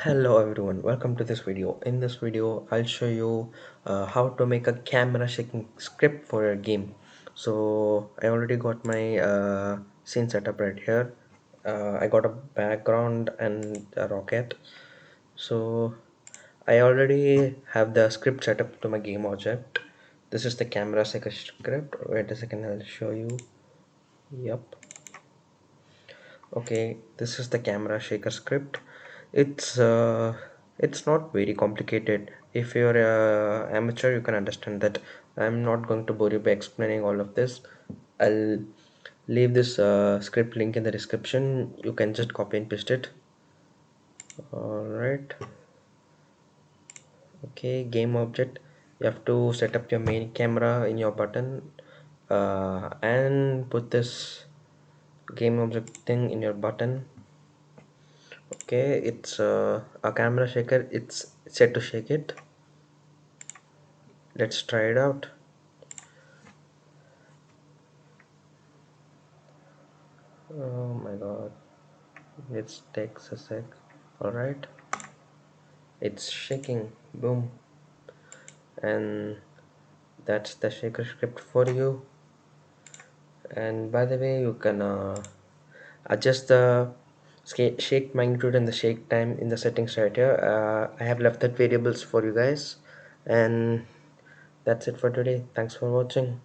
Hello everyone, welcome to this video. In this video, I'll show you how to make a camera shaking script for a game. So I already got my scene setup right here. I got a background and a rocket. So I already have the script set up to my game object. This is the camera shaker script. Wait a second, I'll show you. Yep. Okay, this is the camera shaker script. It's not very complicated. If you're a amateur, you can understand that. I'm not going to bore you by explaining all of this. I'll leave this script link in the description. You can just copy and paste it. All right. Okay, game object. You have to set up your main camera in your button and put this game object thing in your button. Okay, it's a camera shaker. It's set to shake it. Let's try it out. Oh my god, it takes a sec. All right, it's shaking. Boom, and that's the shaker script for you. And by the way, you can adjust the shake magnitude and the shake time in the settings right here. I have left that variables for you guys, and that's it for today. Thanks for watching.